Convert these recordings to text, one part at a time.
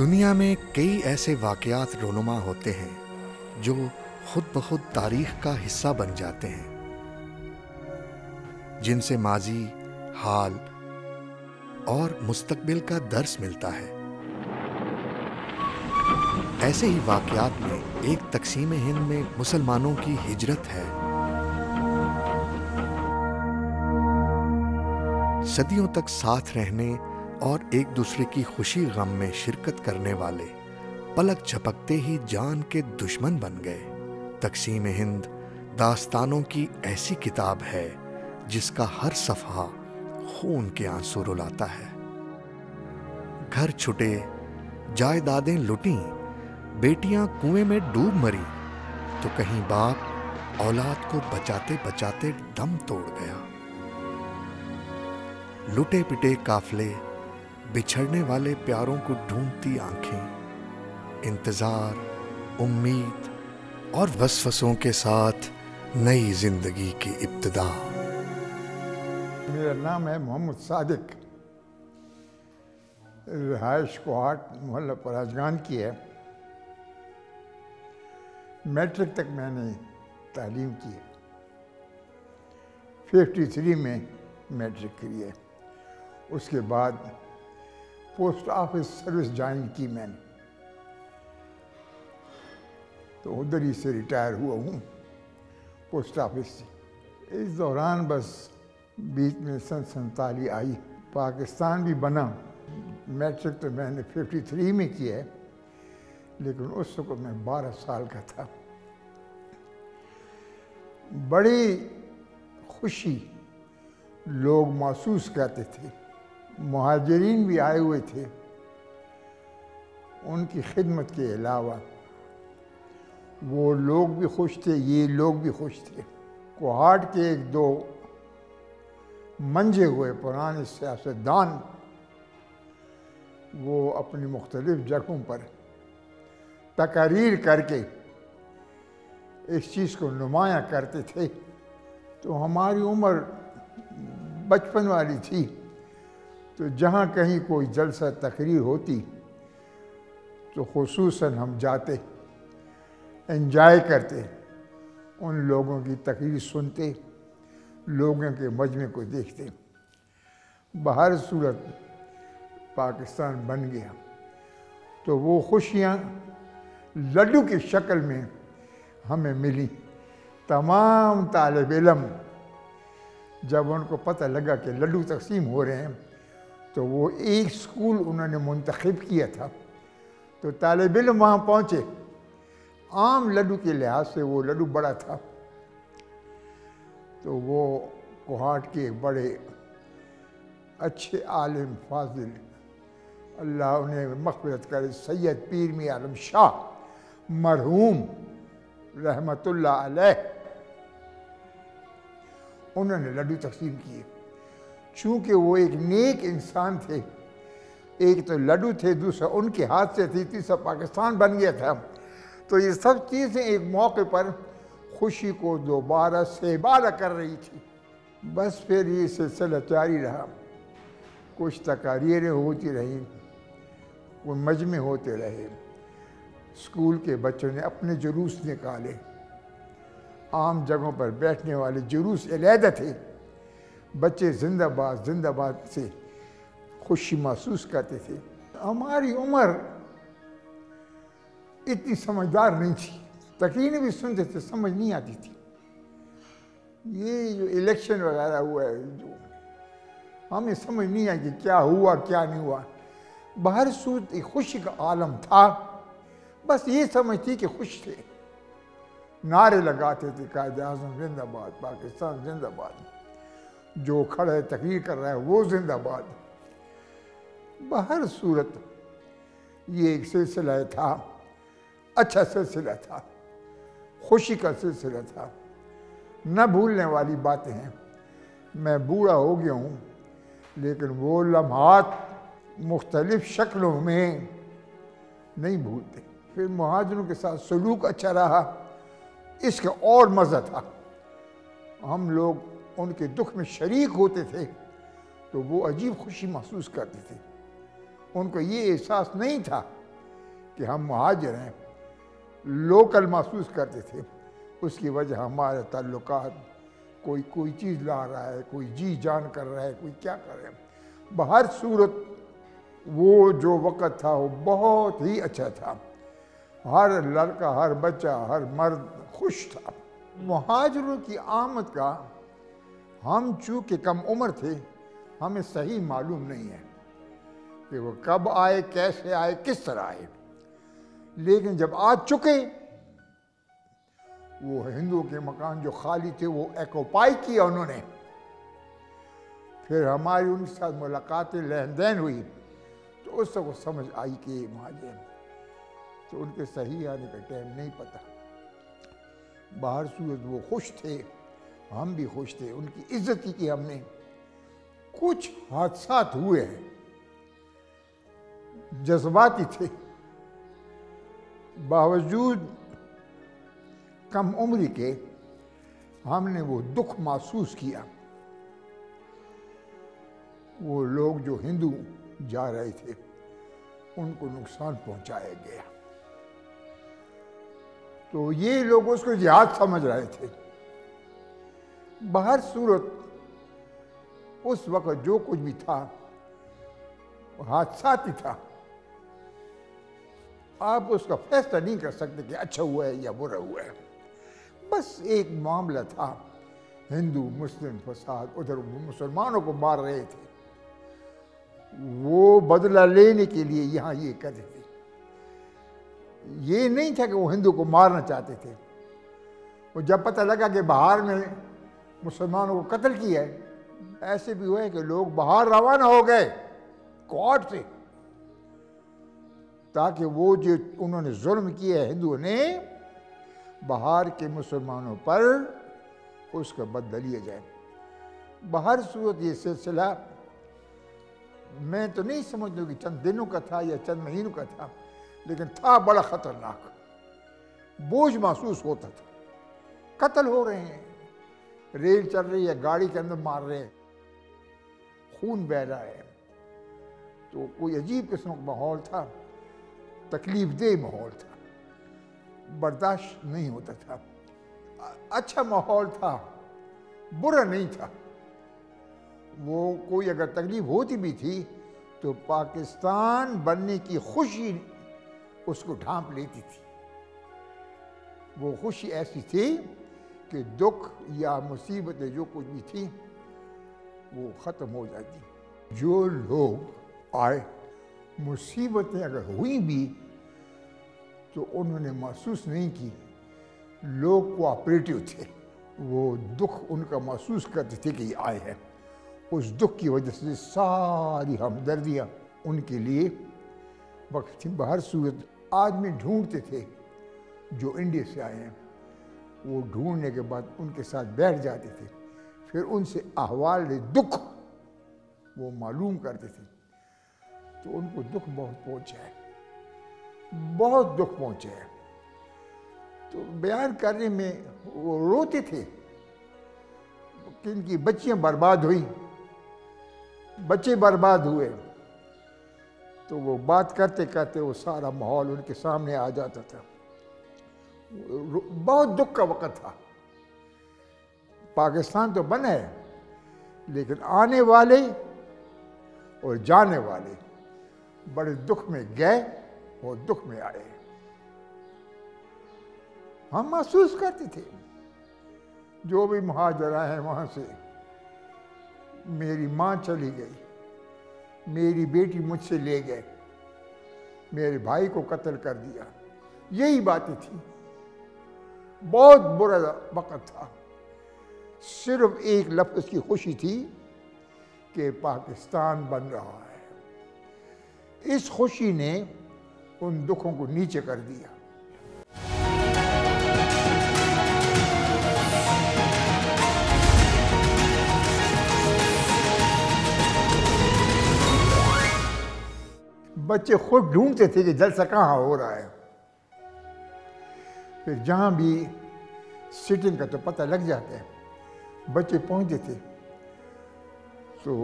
दुनिया में कई ऐसे वाक़यात रोनुमा होते हैं जो खुद ब खुद तारीख का हिस्सा बन जाते हैं, जिनसे माजी, हाल और मुस्तकबिल का दर्स मिलता है। ऐसे ही वाक़यात में एक तक़सीम हिंद में मुसलमानों की हिजरत है। सदियों तक साथ रहने और एक दूसरे की खुशी गम में शिरकत करने वाले पलक झपकते ही जान के दुश्मन बन गए। तक़सीम हिंद दास्तानों की ऐसी किताब है जिसका हर सफ़हा खून के आंसू रुलाता है। घर छुटे, जायदादें लुटीं, बेटियां कुएं में डूब मरी, तो कहीं बाप औलाद को बचाते बचाते दम तोड़ गया। लुटे पिटे काफले, बिछड़ने वाले प्यारों को ढूंढती आंखें, इंतजार, उम्मीद और वसवसों के साथ नई जिंदगी की इब्तिदा। मेरा नाम है मोहम्मद सादिक। रिहाइश कोहाट मोहल्ला पराजगान की है। मैट्रिक तक मैंने तालीम की है। 53 में मैट्रिक की है। उसके बाद पोस्ट ऑफिस सर्विस ज्वाइन की मैंने, तो उधर ही से रिटायर हुआ हूँ पोस्ट ऑफिस से। इस दौरान बस बीच में सन 47 आई, पाकिस्तान भी बना। मैट्रिक तो मैंने 53 में किया है, लेकिन उस वक्त मैं 12 साल का था। बड़ी खुशी लोग महसूस करते थे। मुहाजिरीन भी आए हुए थे। उनकी खिदमत के अलावा वो लोग भी खुश थे, ये लोग भी खुश थे। कोहाट के एक दो मंजे हुए पुराने सियासतदान, वो अपनी मुख्तलिफ जगहों पर तकरीर करके इस चीज़ को नुमायाँ करते थे। तो हमारी उम्र बचपन वाली थी, तो जहाँ कहीं कोई जलसा तकरीर होती तो खुसूसन हम जाते, एंजॉय करते, उन लोगों की तकरीर सुनते, लोगों के मजमे को देखते। बहर सूरत पाकिस्तान बन गया, तो वो खुशियाँ लड्डू की शक्ल में हमें मिली। तमाम तालिब इल्म जब उनको पता लगा कि लड्डू तकसीम हो रहे हैं, तो वो एक स्कूल उन्होंने मुंतखब किया था, तो तालिब इल्म वहाँ पहुँचे। आम लड्डू के लिहाज से वो लड्डू बड़ा था, तो वो कोहाट के एक बड़े अच्छे आलिम फाजिल, अल्लाह उन्हें मग़फ़िरत करे, सैयद पीर मियां आलम शाह मरहूम रहमतुल्लाह अलैह, उन्होंने लड्डू तकसीम किए। चूँकि वो एक नेक इंसान थे, एक तो लड्डू थे, दूसरा उनके हाथ से थी, तीसरा पाकिस्तान बन गया था, तो ये सब चीज़ें एक मौके पर खुशी को दोबारा सेबाला कर रही थी। बस फिर ये सिलसिला जारी रहा। कुछ तकारीरें होती रहीं, कोई मजमे होते रहे। स्कूल के बच्चों ने अपने जुलूस निकाले, आम जगहों पर बैठने वाले जुलूस अलहदा थे। बच्चे जिंदाबाद जिंदाबाद से खुशी महसूस करते थे। हमारी उम्र इतनी समझदार नहीं थी, तकरीरें भी सुनते थे, समझ नहीं आती थी। ये जो इलेक्शन वगैरह हुआ है, जो हमें समझ नहीं आई कि क्या हुआ क्या नहीं हुआ। बाहर सूरत एक खुशी का आलम था, बस ये समझ थी कि खुश थे। नारे लगाते थे, कायदे आज़म जिंदाबाद, पाकिस्तान जिंदाबाद, जो खड़ा है तकरीर कर रहा है वो जिंदाबाद। बाहर सूरत ये एक सिलसिला था, अच्छा सिलसिला था, खुशी का सिलसिला था, न भूलने वाली बातें हैं। मैं बूढ़ा हो गया हूँ, लेकिन वो लम्हात मुख्तलिफ शक्लों में नहीं भूलते। फिर मुहाजिरों के साथ सलूक अच्छा रहा, इसका और मज़ा था। हम लोग उनके दुख में शरीक होते थे, तो वो अजीब खुशी महसूस करते थे। उनको ये एहसास नहीं था कि हम मुहाजिर हैं, लोकल महसूस करते थे। उसकी वजह हमारे ताल्लुकात, कोई चीज़ ला रहा है, कोई जी जान कर रहा है, कोई क्या कर रहा है। बहर सूरत वो जो वक़्त था वो बहुत ही अच्छा था। हर लड़का, हर बच्चा, हर मर्द खुश था। मुहाजिरों की आमद का हम चूँकि कम उम्र थे, हमें सही मालूम नहीं है कि वो कब आए, कैसे आए, किस तरह आए। लेकिन जब आ चुके, वो हिंदुओं के मकान जो खाली थे वो एक्यूपाई किया उन्होंने। फिर हमारी उनके साथ मुलाकातें, लेन देन हुई, तो उस वक्त समझ आई कि मुहाजिर। तो उनके सही आने का टाइम नहीं पता। बाहर सूरत वो खुश थे, हम भी खुश थे, उनकी इज्जत की हमने। कुछ हादसात हुए हैं, जज्बाती थे, बावजूद कम उम्र के हमने वो दुख महसूस किया। वो लोग जो हिंदू जा रहे थे उनको नुकसान पहुंचाया गया, तो ये लोग उसको जिहाद समझ रहे थे। बाहर सूरत उस वक्त जो कुछ भी था हादसाती था। आप उसका फैसला नहीं कर सकते कि अच्छा हुआ है या बुरा हुआ है। बस एक मामला था, हिंदू मुस्लिम फसाद, उधर मुसलमानों को मार रहे थे, वो बदला लेने के लिए यहाँ ये कर रहे थे। ये नहीं था कि वो हिंदू को मारना चाहते थे। और जब पता लगा कि बाहर में मुसलमानों को कत्ल किया है, ऐसे भी हुए कि लोग बाहर रवाना हो गए कोर्ट से, ताकि वो जो उन्होंने जुल्म किया है हिंदुओं ने बाहर के मुसलमानों पर, उसका बदला लिया जाए। बाहर सूरत ये सिलसिला मैं तो नहीं समझता कि चंद दिनों का था या चंद महीनों का था, लेकिन था बड़ा खतरनाक। बोझ महसूस होता था, कत्ल हो रहे हैं, रेल चल रही है, गाड़ी के अंदर मार रहे हैं, खून बह रहा है। तो कोई अजीब किस्म का माहौल था, तकलीफ देह माहौल था, बर्दाश्त नहीं होता था। अच्छा माहौल था, बुरा नहीं था। वो कोई अगर तकलीफ होती भी थी तो पाकिस्तान बनने की खुशी उसको ढांप लेती थी। वो खुशी ऐसी थी कि दुख या मुसीबतें जो कुछ भी थी वो ख़त्म हो जाती। जो लोग आए, मुसीबतें अगर हुई भी तो उन्होंने महसूस नहीं की। लोग कोऑपरेटिव थे, वो दुख उनका महसूस करते थे कि ये आए हैं। उस दुख की वजह से सारी हमदर्दियाँ उनके लिए वक्त थी। बाहर सूरत आदमी ढूंढते थे जो इंडिया से आए हैं, वो ढूंढने के बाद उनके साथ बैठ जाते थे, फिर उनसे अहवाल दुख वो मालूम करते थे। तो उनको दुख बहुत पहुंचा है, बहुत दुख पहुंचा है। तो बयान करने में वो रोते थे कि इनकी बच्चियां बर्बाद हुई, बच्चे बर्बाद हुए। तो वो बात करते करते वो सारा माहौल उनके सामने आ जाता था। बहुत दुख का वक़्त था। पाकिस्तान तो बना है, लेकिन आने वाले और जाने वाले बड़े दुख में गए और दुख में आए। हम महसूस करते थे, जो भी मुहाजिर आए हैं वहाँ से, मेरी माँ चली गई, मेरी बेटी मुझसे ले गए, मेरे भाई को कत्ल कर दिया, यही बातें थी। बहुत बुरा वक़्त था। सिर्फ एक लफ्ज़ की खुशी थी कि पाकिस्तान बन रहा है। इस खुशी ने उन दुखों को नीचे कर दिया। बच्चे खुद ढूंढते थे कि जलसा कहाँ हो रहा है। फिर जहाँ भी सिटिंग का तो पता लग जाता है, बच्चे पहुँचते थे। तो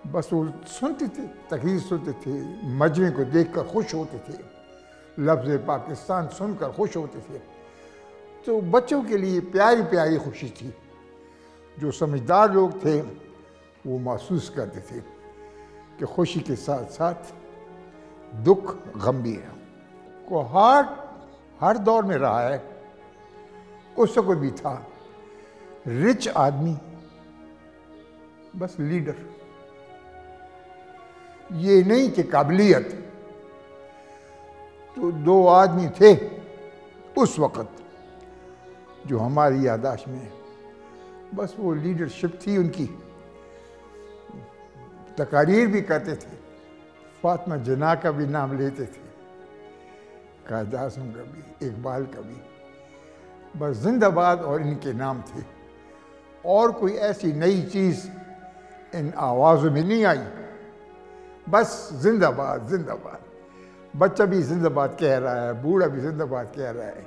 बस वो सुनते थे, तकरीर सुनते थे, मजमे को देखकर खुश होते थे, लफ्ज़ पाकिस्तान सुनकर खुश होते थे। तो बच्चों के लिए प्यारी प्यारी खुशी थी। जो समझदार लोग थे वो महसूस करते थे कि खुशी के साथ साथ दुख, गम भी है। कोहाट हर दौर में रहा है, उस वक्त भी था। रिच आदमी, बस लीडर। ये नहीं कि काबिलियत। तो दो आदमी थे उस वक्त जो हमारी यादाश्त में, बस वो लीडरशिप थी उनकी। तकारीर भी करते थे, फातिमा जना का भी नाम लेते थे, कायद आज़म का भी, इकबाल का भी। बस जिंदाबाद और इनके नाम थे। और कोई ऐसी नई चीज़ इन आवाज़ों में नहीं आई, बस जिंदाबाद जिंदाबाद। बच्चा भी जिंदाबाद कह रहा है, बूढ़ा भी जिंदाबाद कह रहा है,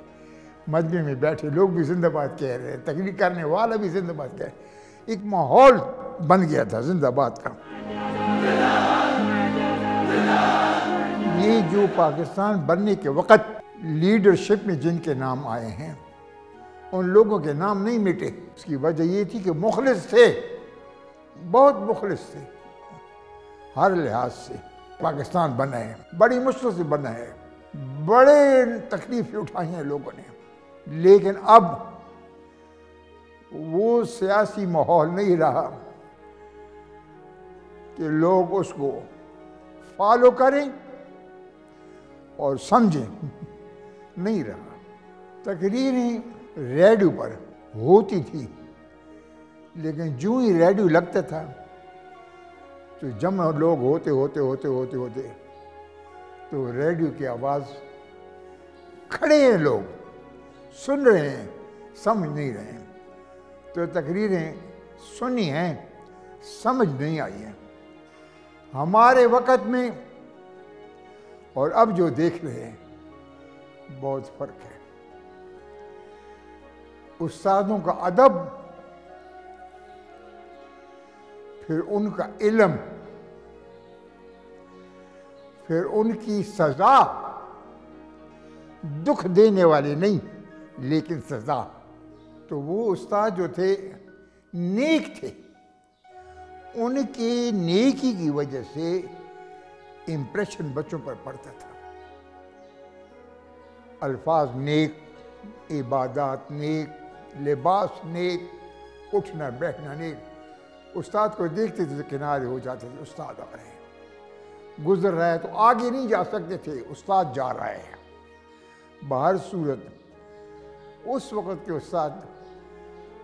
मजमे में बैठे लोग भी जिंदाबाद कह रहे हैं, तकरीर करने वाला भी जिंदाबाद कह रहे हैं। एक माहौल बन गया था जिंदाबाद का। ये जो पाकिस्तान बनने के वक़्त लीडरशिप में जिनके नाम आए हैं, उन लोगों के नाम नहीं मिटे। उसकी वजह ये थी कि मुखलिस थे, बहुत मुखलिस थे। हर लिहाज से पाकिस्तान बना है, बड़ी मुश्किल से बना है, बड़े तकलीफें उठाई हैं लोगों ने। लेकिन अब वो सियासी माहौल नहीं रहा कि लोग उसको फॉलो करें और समझें, नहीं रहा। तकरीरें रेडियो पर होती थी, लेकिन जो ही रेडियो लगता था तो जमा लोग होते होते होते होते होते तो रेडियो की आवाज़, खड़े हैं लोग, सुन रहे हैं, समझ नहीं रहे हैं। तो तकरीरें सुनी हैं, समझ नहीं आई हैं। हमारे वक़्त में और अब जो देख रहे हैं, बहुत फ़र्क है। उस्तादों का अदब, फिर उनका इल्म, फिर उनकी सज़ा, दुख देने वाले नहीं लेकिन सज़ा। तो वो उस्ताद जो थे नेक थे, उनके नेकी की वजह से इम्प्रेशन बच्चों पर पड़ता था। अल्फाज नेक, इबादत नेक, लिबास नेक, उठना बैठना नेक। उस्ताद को देखते थे तो किनारे हो जाते थे, उस्ताद आ रहे हैं। गुजर रहा है तो आगे नहीं जा सकते थे, उस्ताद जा रहा है। बाहर सूरत उस वक़्त के उस्ताद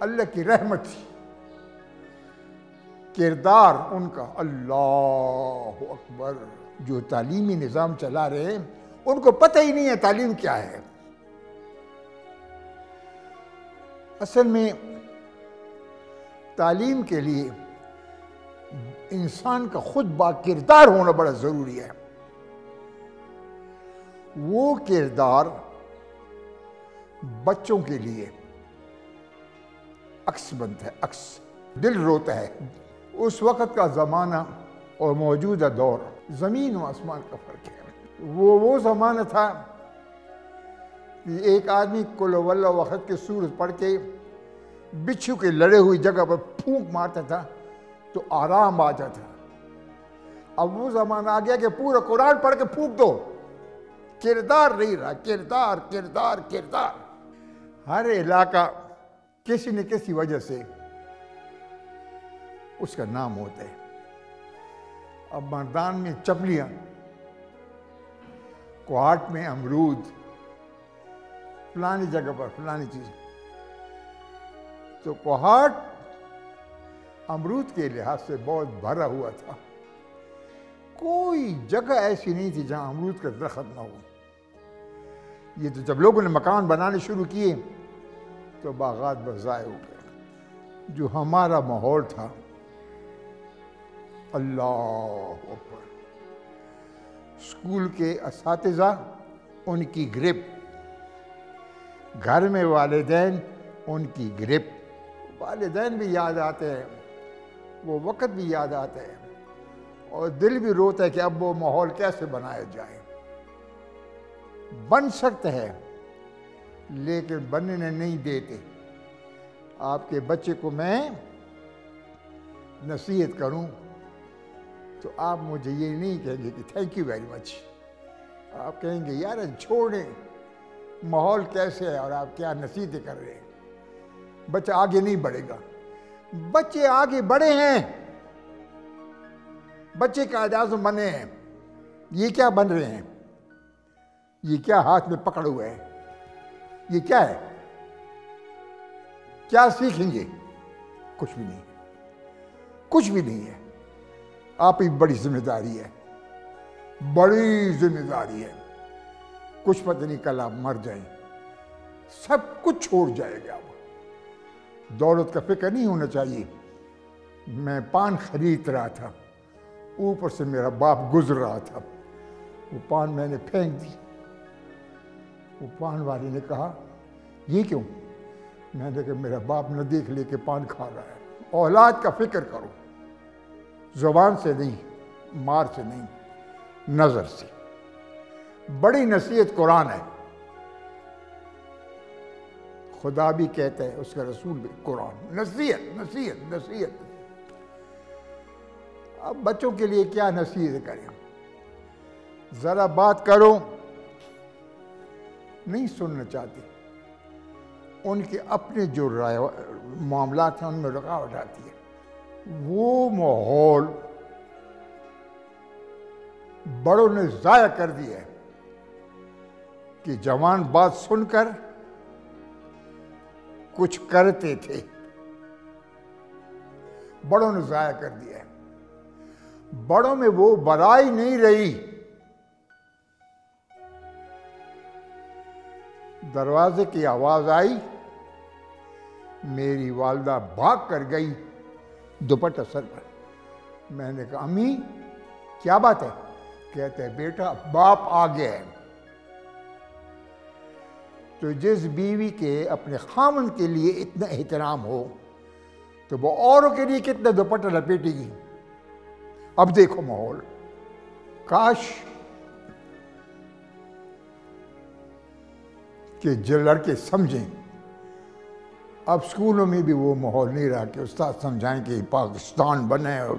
अल्लाह की रहमत थी। किरदार उनका, अल्लाह अकबर। जो तालीमी निज़ाम चला रहे हैं उनको पता ही नहीं है तालीम क्या है। असल में तालीम के लिए इंसान का खुद बाकिरदार होना बड़ा ज़रूरी है। वो किरदार बच्चों के लिए अक्स बनता है, अक्स। दिल रोता है। उस वक़्त का ज़माना और मौजूदा दौर ज़मीन और आसमान का फ़र्क है। वो ज़माना था कि एक आदमी कुल वल्ला वक़्त की सूरत पढ़ के बिच्छू के लड़े हुई जगह पर फूंक मारता था तो आराम आ जाता। अब वो ज़माना आ गया कि पूरा कुरान पढ़ के फूंक दो, किरदार नहीं रहा। किरदार किरदार किरदार। हर इलाका किसी न किसी वजह से उसका नाम होता है। अब मर्दान में चपलियाँ, कोहाट में अमरूद, फलानी जगह पर फलानी चीज़। तो कोहाट अमरूद के लिहाज से बहुत भरा हुआ था। कोई जगह ऐसी नहीं थी जहाँ अमरूद का दरख्त ना हो। ये तो जब लोगों ने मकान बनाने शुरू किए तो बागात बज़ाए हो गए। जो हमारा माहौल था, अल्लाह अकबर। स्कूल के असातिज़ा, उनकी ग्रिप, घर में वालिदैन, उनकी ग्रिप। वालिदैन भी याद आते हैं, वो वक़्त भी याद आता है। और दिल भी रोता है कि अब वो माहौल कैसे बनाया जाए। बन सकता है लेकिन बनने नहीं देते। आपके बच्चे को मैं नसीहत करूं तो आप मुझे ये नहीं कहेंगे कि थैंक यू वेरी मच। आप कहेंगे यार छोड़ें, माहौल कैसे है और आप क्या नसीहतें कर रहे हैं। बच्चा आगे नहीं बढ़ेगा। बच्चे आगे बढ़े हैं, बच्चे कायदे आज़म बने हैं। ये क्या बन रहे हैं? ये क्या हाथ में पकड़ हुए हैं? ये क्या है? क्या सीखेंगे? कुछ भी नहीं, कुछ भी नहीं है। आप ही बड़ी जिम्मेदारी है, बड़ी जिम्मेदारी है। कुछ पता नहीं कल आप मर जाएं, सब कुछ छोड़ जाएगा। दौलत का फिक्र नहीं होना चाहिए। मैं पान खरीद रहा था, ऊपर से मेरा बाप गुजर रहा था, वो पान मैंने फेंक दी। वो पान वाले ने कहा ये क्यों? मैंने कहा मेरा बाप न देख ले के पान खा रहा है। औलाद का फिक्र करो, जुबान से नहीं, मार से नहीं, नजर से। बड़ी नसीहत कुरान है। खुदा भी कहता है, उसका रसूल भी, कुरान नसीहत नसीहत नसीहत। अब बच्चों के लिए क्या नसीहत करें? जरा बात करो, नहीं सुनना चाहते। उनके अपने जो मामलात हैं उनमें रुकावट आती है। वो माहौल बड़ों ने जाया कर दिया है कि जवान बात सुनकर कुछ करते थे। बड़ों ने जाया कर दिया है। बड़ों में वो बड़ाई नहीं रही। दरवाजे की आवाज आई, मेरी वालदा भाग कर गई दुपट्टा सर पर। मैंने कहा अम्मी क्या बात है? कहते हैं बेटा बाप आ गया है। तो जिस बीवी के अपने खामन के लिए इतना एहतराम हो तो वो औरों के लिए कितना दुपट्टा लपेटेगी। अब देखो माहौल, काश कि जो लड़के समझें। अब स्कूलों में भी वो माहौल नहीं रहा कि उस्ताद समझाएं कि पाकिस्तान बने और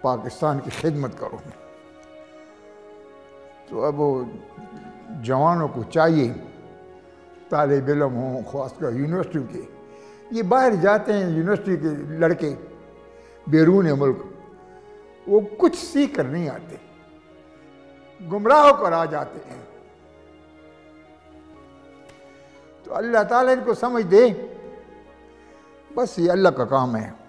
पाकिस्तान की खिदमत करो। तो अब वो जवानों को चाहिए, तालिब इल्म हों, खासकर यूनिवर्सिटी के, ये बाहर जाते हैं यूनिवर्सिटी के लड़के बैरून मुल्क, वो कुछ सीख कर नहीं आते, गुमराह होकर आ जाते हैं। तो अल्लाह ताला इनको समझ दे, बस ये अल्लाह का काम है।